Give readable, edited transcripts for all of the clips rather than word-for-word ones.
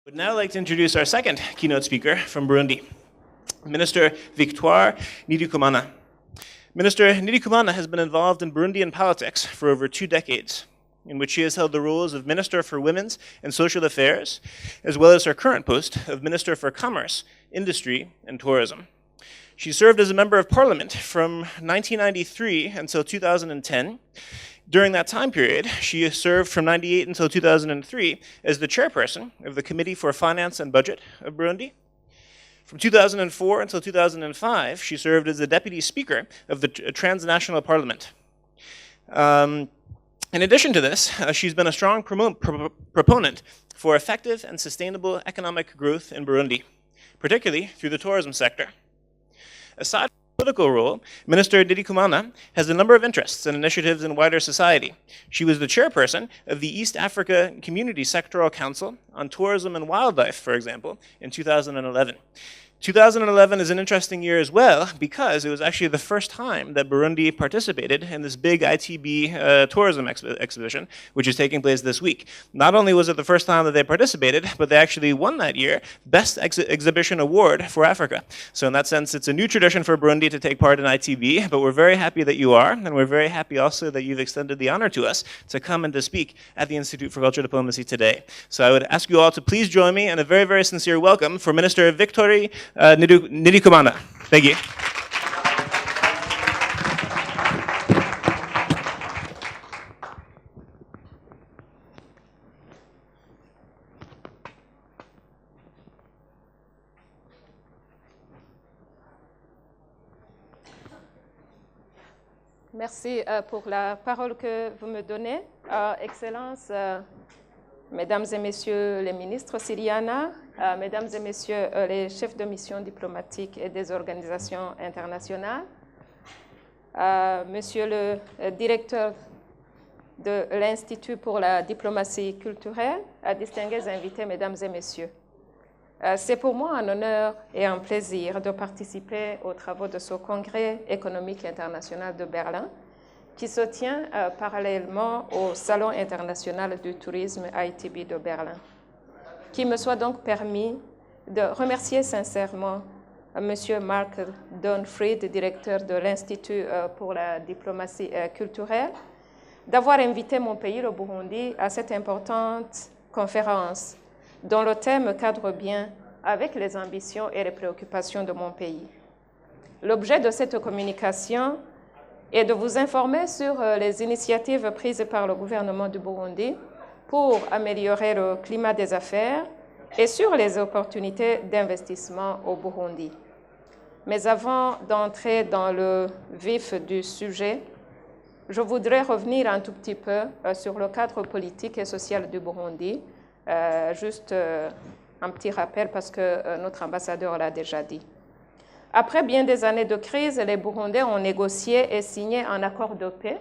I would now like to introduce our second keynote speaker from Burundi, Minister Victoire Ndikumana. Minister Ndikumana has been involved in Burundian politics for over 2 decades, in which she has held the roles of Minister for Women's and Social Affairs, as well as her current post of Minister for Commerce, Industry, and Tourism. She served as a member of parliament from 1993 until 2010. During that time period, she served from 1998 until 2003 as the chairperson of the Committee for Finance and Budget of Burundi. From 2004 until 2005, she served as the deputy speaker of the Transnational Parliament. In addition to this, she's been a strong proponent for effective and sustainable economic growth in Burundi, particularly through the tourism sector. Aside from her political role, Minister Ndikumana has a number of interests and initiatives in wider society. She was the chairperson of the East Africa Community Sectoral Council on Tourism and Wildlife, for example, in 2011. 2011 is an interesting year as well because it was actually the first time that Burundi participated in this big ITB tourism exhibition, which is taking place this week. Not only was it the first time that they participated, but they actually won that year Best Exhibition Award for Africa. So in that sense, it's a new tradition for Burundi to take part in ITB, but we're very happy that you are, and we're very happy also that you've extended the honor to us to come and to speak at the Institute for Cultural Diplomacy today. So I would ask you all to please join me in a very, very sincere welcome for Minister Victoire Ndikumana. Thank you. Merci pour la parole que vous me donnez. Excellences, Mesdames et Messieurs les ministres Siriana, Mesdames et Messieurs les chefs de mission diplomatiques et des organisations internationales, Monsieur le directeur de l'Institut pour la diplomatie culturelle, distingués invités, Mesdames et Messieurs. C'est pour moi un honneur et un plaisir de participer aux travaux de ce congrès économique international de Berlin, qui se tient parallèlement au Salon international du tourisme ITB de Berlin. Qu'il me soit donc permis de remercier sincèrement M. Mark Donfried, directeur de l'Institut pour la diplomatie culturelle, d'avoir invité mon pays, le Burundi, à cette importante conférence dont le thème cadre bien avec les ambitions et les préoccupations de mon pays. L'objet de cette communication est de vous informer sur les initiatives prises par le gouvernement du Burundi pour améliorer le climat des affaires et sur les opportunités d'investissement au Burundi. Mais avant d'entrer dans le vif du sujet, je voudrais revenir un tout petit peu sur le cadre politique et social du Burundi. Juste un petit rappel parce que notre ambassadeur l'a déjà dit. Après bien des années de crise, les Burundais ont négocié et signé un accord de paix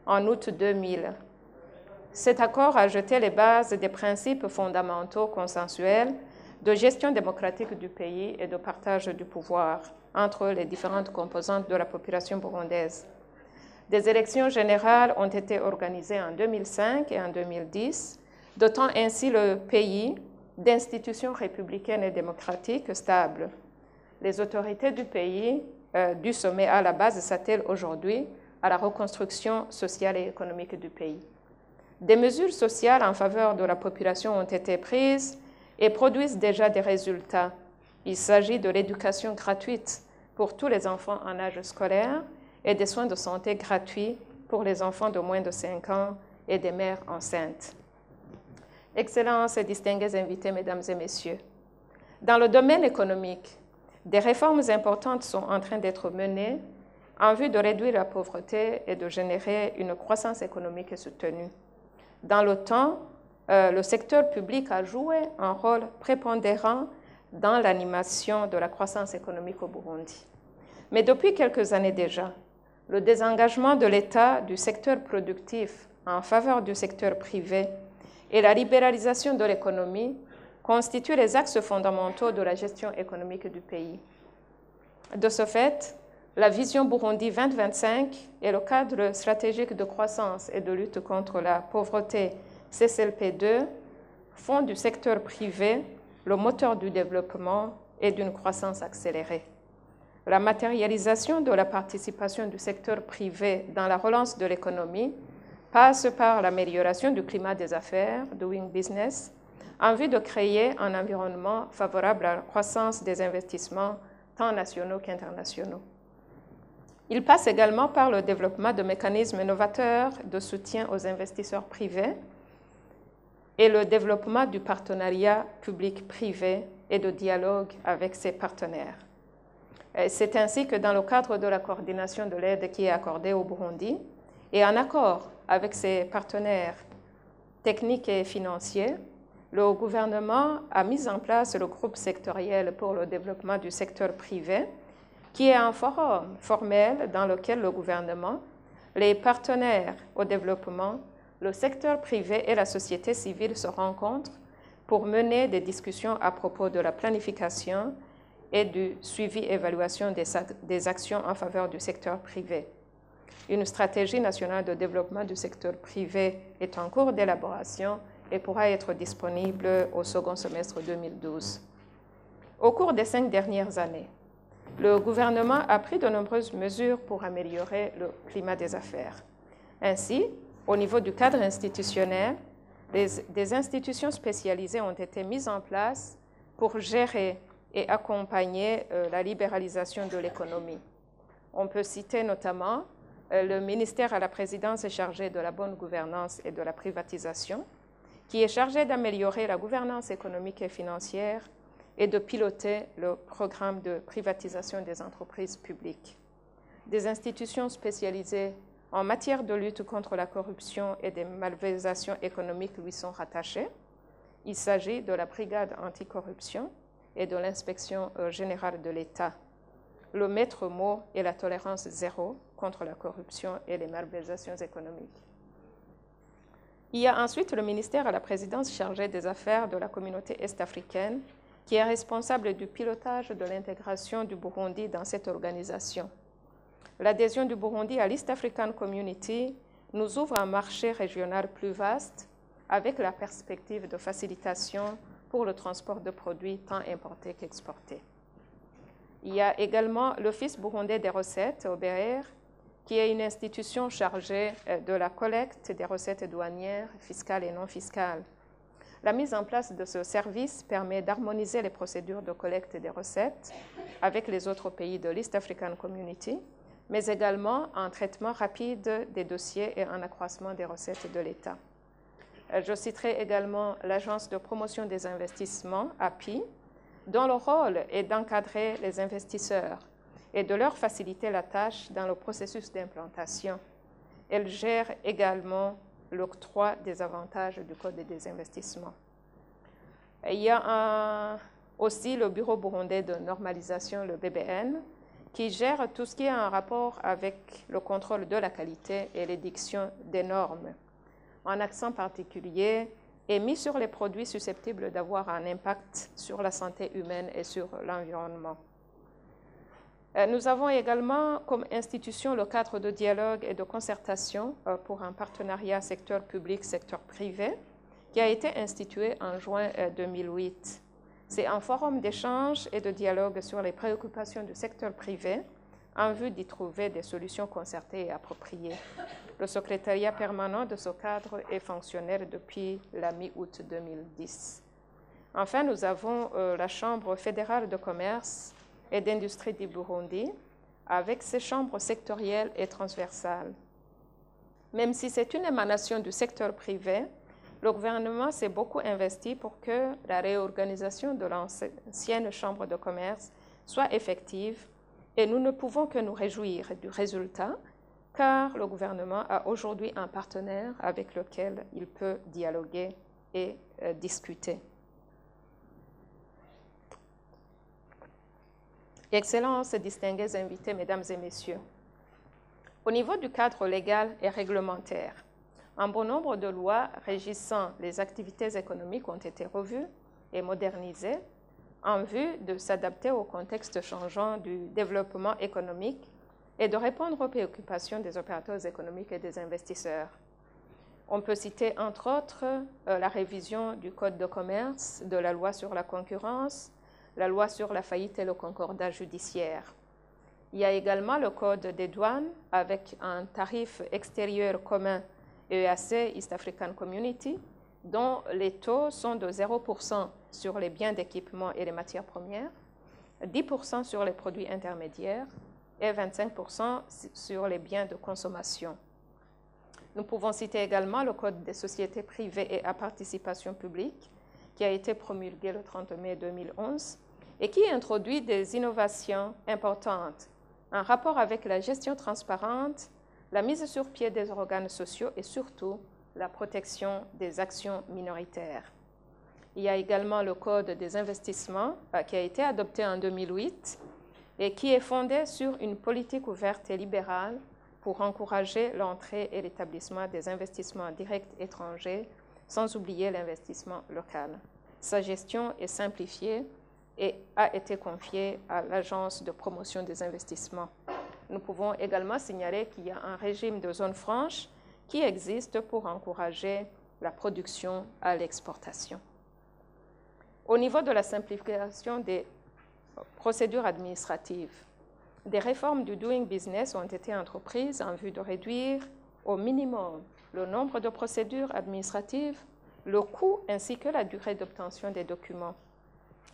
en août 2000. Cet accord a jeté les bases des principes fondamentaux consensuels de gestion démocratique du pays et de partage du pouvoir entre les différentes composantes de la population burundaise. Des élections générales ont été organisées en 2005 et en 2010, dotant ainsi le pays d'institutions républicaines et démocratiques stables. Les autorités du pays, du sommet à la base, s'attellent aujourd'hui à la reconstruction sociale et économique du pays. Des mesures sociales en faveur de la population ont été prises et produisent déjà des résultats. Il s'agit de l'éducation gratuite pour tous les enfants en âge scolaire et des soins de santé gratuits pour les enfants de moins de 5 ans et des mères enceintes. Excellences et distingués invités, Mesdames et Messieurs, dans le domaine économique, des réformes importantes sont en train d'être menées en vue de réduire la pauvreté et de générer une croissance économique soutenue. Dans le temps, le secteur public a joué un rôle prépondérant dans l'animation de la croissance économique au Burundi. Mais depuis quelques années déjà, le désengagement de l'État du secteur productif en faveur du secteur privé et la libéralisation de l'économie constituent les axes fondamentaux de la gestion économique du pays. De ce fait, la vision Burundi 2025 et le cadre stratégique de croissance et de lutte contre la pauvreté CCLP2 font du secteur privé le moteur du développement et d'une croissance accélérée. La matérialisation de la participation du secteur privé dans la relance de l'économie passe par l'amélioration du climat des affaires, doing business, en vue de créer un environnement favorable à la croissance des investissements tant nationaux qu'internationaux. Il passe également par le développement de mécanismes novateurs de soutien aux investisseurs privés et le développement du partenariat public-privé et de dialogue avec ses partenaires. C'est ainsi que dans le cadre de la coordination de l'aide qui est accordée au Burundi et en accord avec ses partenaires techniques et financiers, le gouvernement a mis en place le groupe sectoriel pour le développement du secteur privé, qui est un forum formel dans lequel le gouvernement, les partenaires au développement, le secteur privé et la société civile se rencontrent pour mener des discussions à propos de la planification et du suivi-évaluation des actions en faveur du secteur privé. Une stratégie nationale de développement du secteur privé est en cours d'élaboration et pourra être disponible au second semestre 2012. Au cours des 5 dernières années, le gouvernement a pris de nombreuses mesures pour améliorer le climat des affaires. Ainsi, au niveau du cadre institutionnel, des institutions spécialisées ont été mises en place pour gérer et accompagner la libéralisation de l'économie. On peut citer notamment le ministère à la présidence chargé de la bonne gouvernance et de la privatisation, qui est chargé d'améliorer la gouvernance économique et financière et de piloter le programme de privatisation des entreprises publiques. Des institutions spécialisées en matière de lutte contre la corruption et des malversations économiques lui sont rattachées. Il s'agit de la brigade anticorruption et de l'inspection générale de l'État. Le maître mot est la tolérance zéro contre la corruption et les malversations économiques. Il y a ensuite le ministère à la présidence chargé des affaires de la communauté est-africaine, qui est responsable du pilotage de l'intégration du Burundi dans cette organisation. L'adhésion du Burundi à l'East African Community nous ouvre un marché régional plus vaste avec la perspective de facilitation pour le transport de produits tant importés qu'exportés. Il y a également l'Office burundais des recettes, OBR, qui est une institution chargée de la collecte des recettes douanières, fiscales et non fiscales. La mise en place de ce service permet d'harmoniser les procédures de collecte des recettes avec les autres pays de l'East African Community, mais également un traitement rapide des dossiers et un accroissement des recettes de l'État. Je citerai également l'Agence de promotion des investissements, API, dont le rôle est d'encadrer les investisseurs et de leur faciliter la tâche dans le processus d'implantation. Elle gère également l'octroi des avantages du Code des investissements. Il y a aussi le Bureau burundais de normalisation, le BBN, qui gère tout ce qui est en rapport avec le contrôle de la qualité et l'édiction des normes. Un accent particulier est mis sur les produits susceptibles d'avoir un impact sur la santé humaine et sur l'environnement. Nous avons également comme institution le cadre de dialogue et de concertation pour un partenariat secteur public-secteur privé qui a été institué en juin 2008. C'est un forum d'échange et de dialogue sur les préoccupations du secteur privé en vue d'y trouver des solutions concertées et appropriées. Le secrétariat permanent de ce cadre est fonctionnel depuis la mi-août 2010. Enfin, nous avons la Chambre fédérale de commerce et d'industrie du Burundi, avec ses chambres sectorielles et transversales. Même si c'est une émanation du secteur privé, le gouvernement s'est beaucoup investi pour que la réorganisation de l'ancienne chambre de commerce soit effective et nous ne pouvons que nous réjouir du résultat car le gouvernement a aujourd'hui un partenaire avec lequel il peut dialoguer et discuter. Excellences, distingués invités, mesdames et messieurs, au niveau du cadre légal et réglementaire, un bon nombre de lois régissant les activités économiques ont été revues et modernisées en vue de s'adapter au contexte changeant du développement économique et de répondre aux préoccupations des opérateurs économiques et des investisseurs. On peut citer entre autres la révision du Code de commerce, de la loi sur la concurrence, la loi sur la faillite et le concordat judiciaire. Il y a également le Code des douanes avec un tarif extérieur commun EAC, East African Community, dont les taux sont de 0% sur les biens d'équipement et les matières premières, 10% sur les produits intermédiaires et 25% sur les biens de consommation. Nous pouvons citer également le Code des sociétés privées et à participation publique, qui a été promulgué le 30 mai 2011 et qui introduit des innovations importantes en rapport avec la gestion transparente, la mise sur pied des organes sociaux et surtout la protection des actions minoritaires. Il y a également le Code des investissements qui a été adopté en 2008 et qui est fondé sur une politique ouverte et libérale pour encourager l'entrée et l'établissement des investissements directs étrangers, sans oublier l'investissement local. Sa gestion est simplifiée et a été confiée à l'Agence de promotion des investissements. Nous pouvons également signaler qu'il y a un régime de zone franche qui existe pour encourager la production à l'exportation. Au niveau de la simplification des procédures administratives, des réformes du doing business ont été entreprises en vue de réduire au minimum le nombre de procédures administratives, le coût ainsi que la durée d'obtention des documents.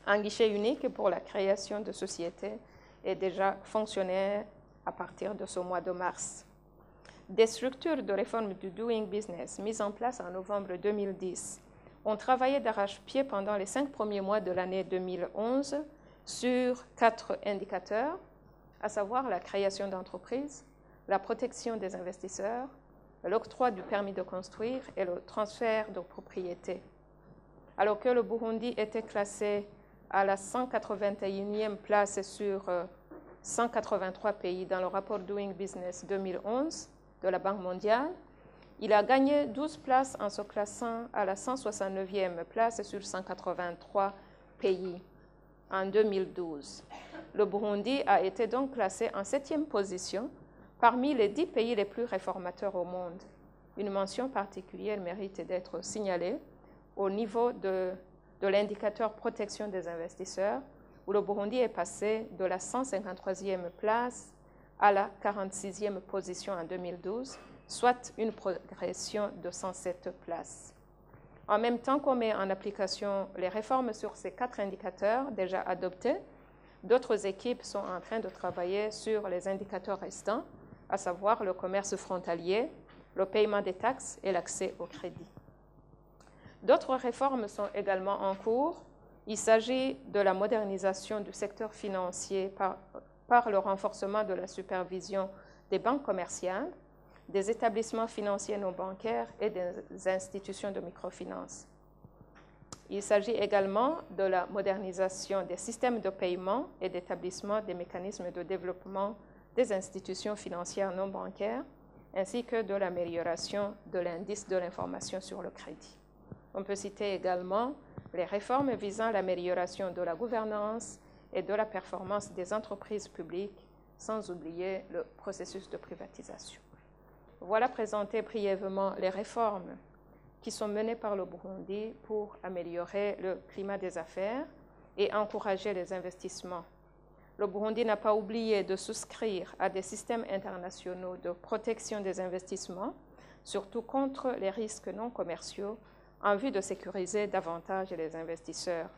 Un guichet unique pour la création de sociétés est déjà fonctionnaire à partir de ce mois de mars. Des structures de réforme du doing business mises en place en novembre 2010 ont travaillé d'arrache-pied pendant les 5 premiers mois de l'année 2011 sur 4 indicateurs, à savoir la création d'entreprises, la protection des investisseurs, l'octroi du permis de construire et le transfert de propriété. Alors que le Burundi était classé à la 181e place sur 183 pays dans le rapport Doing Business 2011 de la Banque mondiale, il a gagné 12 places en se classant à la 169e place sur 183 pays en 2012. Le Burundi a été donc classé en 7e position parmi les 10 pays les plus réformateurs au monde. Une mention particulière mérite d'être signalée au niveau de l'indicateur protection des investisseurs, où le Burundi est passé de la 153e place à la 46e position en 2012, soit une progression de 107 places. En même temps qu'on met en application les réformes sur ces 4 indicateurs déjà adoptés, d'autres équipes sont en train de travailler sur les indicateurs restants, à savoir le commerce frontalier, le paiement des taxes et l'accès au crédit. D'autres réformes sont également en cours. Il s'agit de la modernisation du secteur financier par le renforcement de la supervision des banques commerciales, des établissements financiers non bancaires et des institutions de microfinance. Il s'agit également de la modernisation des systèmes de paiement et d'établissement des mécanismes de développement des institutions financières non bancaires, ainsi que de l'amélioration de l'indice de l'information sur le crédit. On peut citer également les réformes visant l'amélioration de la gouvernance et de la performance des entreprises publiques, sans oublier le processus de privatisation. Voilà présenter brièvement les réformes qui sont menées par le Burundi pour améliorer le climat des affaires et encourager les investissements. Le Burundi n'a pas oublié de souscrire à des systèmes internationaux de protection des investissements, surtout contre les risques non commerciaux, en vue de sécuriser davantage les investisseurs.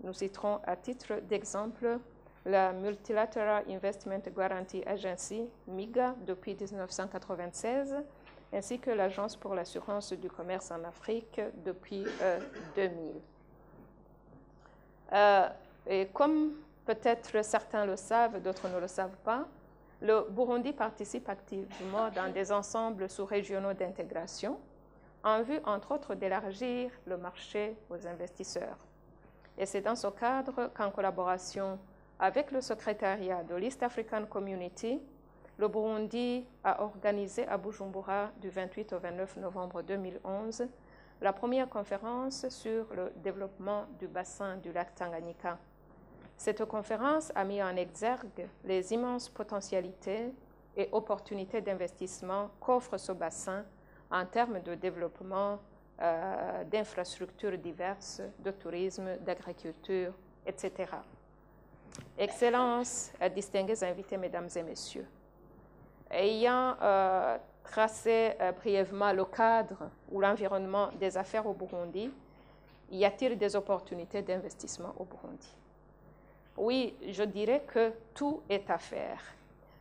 Nous citerons à titre d'exemple la Multilateral Investment Guarantee Agency, MIGA, depuis 1996, ainsi que l'Agence pour l'assurance du commerce en Afrique depuis 2000. Et comme peut-être certains le savent, d'autres ne le savent pas, le Burundi participe activement dans des ensembles sous-régionaux d'intégration, en vue, entre autres, d'élargir le marché aux investisseurs. Et c'est dans ce cadre qu'en collaboration avec le secrétariat de l'East African Community, le Burundi a organisé à Bujumbura du 28 au 29 novembre 2011 la première conférence sur le développement du bassin du lac Tanganyika. Cette conférence a mis en exergue les immenses potentialités et opportunités d'investissement qu'offre ce bassin en termes de développement d'infrastructures diverses, de tourisme, d'agriculture, etc. Excellences, distingués invités, mesdames et messieurs, ayant tracé brièvement le cadre ou l'environnement des affaires au Burundi, y a-t-il des opportunités d'investissement au Burundi? Oui, je dirais que tout est à faire,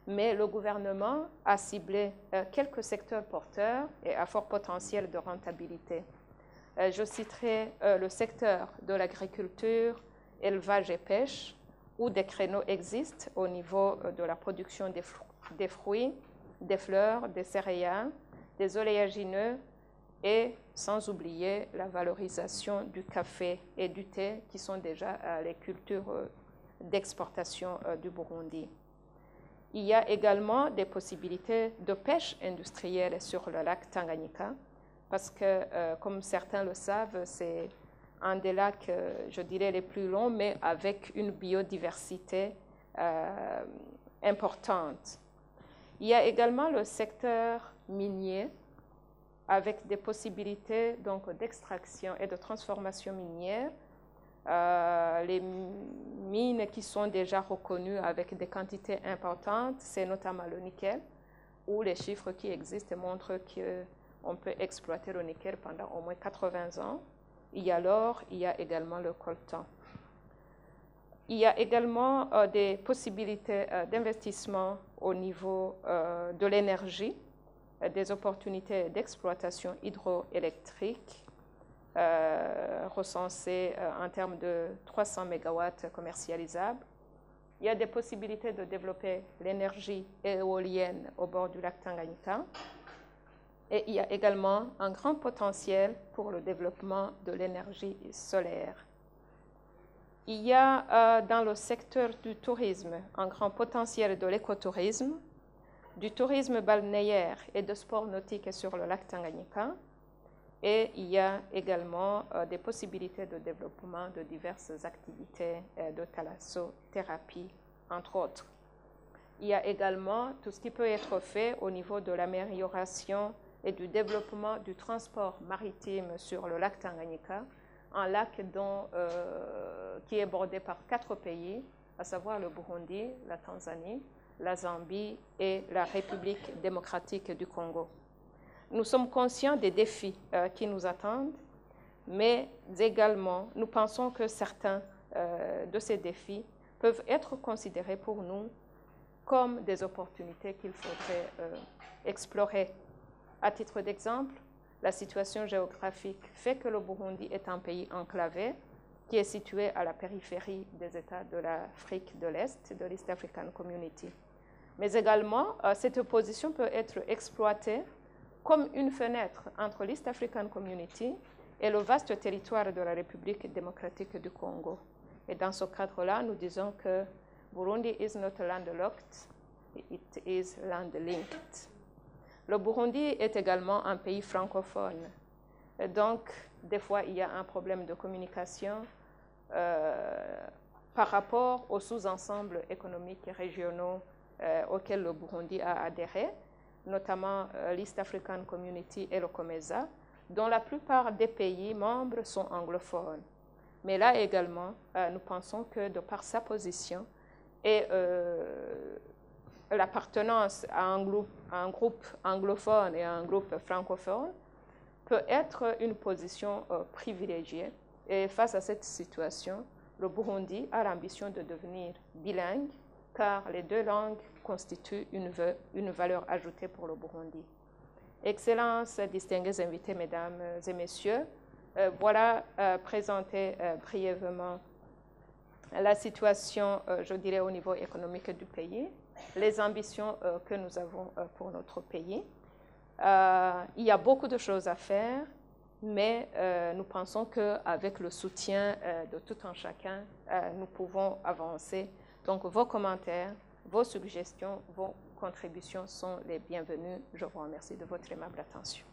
mais le gouvernement a ciblé quelques secteurs porteurs et à fort potentiel de rentabilité. Je citerai le secteur de l'agriculture, élevage et pêche, où des créneaux existent au niveau de la production des fruits, des fleurs, des céréales, des oléagineux et sans oublier la valorisation du café et du thé qui sont déjà les cultures d'exportation du Burundi. Il y a également des possibilités de pêche industrielle sur le lac Tanganyika parce que, comme certains le savent, c'est un des lacs, je dirais, les plus longs, mais avec une biodiversité importante. Il y a également le secteur minier, avec des possibilités d'extraction et de transformation minière. Les mines qui sont déjà reconnues avec des quantités importantes, c'est notamment le nickel, où les chiffres qui existent montrent qu'on peut exploiter le nickel pendant au moins 80 ans. Il y a l'or, il y a également le coltan. Il y a également des possibilités d'investissement au niveau de l'énergie, des opportunités d'exploitation hydroélectrique recensées en termes de 300 MW commercialisables. Il y a des possibilités de développer l'énergie éolienne au bord du lac Tanganyika. Et il y a également un grand potentiel pour le développement de l'énergie solaire. Il y a dans le secteur du tourisme un grand potentiel de l'écotourisme, du tourisme balnéaire et de sport nautique sur le lac Tanganyika. Et il y a également des possibilités de développement de diverses activités de thalassothérapie, entre autres. Il y a également tout ce qui peut être fait au niveau de l'amélioration et du développement du transport maritime sur le lac Tanganyika, un lac qui est bordé par 4 pays, à savoir le Burundi, la Tanzanie, la Zambie et la République démocratique du Congo. Nous sommes conscients des défis qui nous attendent, mais également nous pensons que certains de ces défis peuvent être considérés pour nous comme des opportunités qu'il faudrait explorer. À titre d'exemple, la situation géographique fait que le Burundi est un pays enclavé qui est situé à la périphérie des États de l'Afrique de l'Est, de l'East African Community. Mais également, cette position peut être exploitée comme une fenêtre entre l'East African Community et le vaste territoire de la République démocratique du Congo. Et dans ce cadre-là, nous disons que Burundi is not landlocked, it is landlinked. Le Burundi est également un pays francophone. Et donc, des fois, il y a un problème de communication par rapport aux sous-ensembles économiques et régionaux auxquels le Burundi a adhéré, notamment l'East African Community et le COMESA, dont la plupart des pays membres sont anglophones. Mais là également, nous pensons que de par sa position et l'appartenance à un groupe anglophone et à un groupe francophone peut être une position privilégiée. Et face à cette situation, le Burundi a l'ambition de devenir bilingue, car les 2 langues constituent une valeur ajoutée pour le Burundi. Excellences, distingués invités, mesdames et messieurs, voilà présenté brièvement la situation, je dirais, au niveau économique du pays, les ambitions que nous avons pour notre pays. Il y a beaucoup de choses à faire, mais nous pensons qu'avec le soutien de tout un chacun, nous pouvons avancer. Donc vos commentaires, vos suggestions, vos contributions sont les bienvenues. Je vous remercie de votre aimable attention.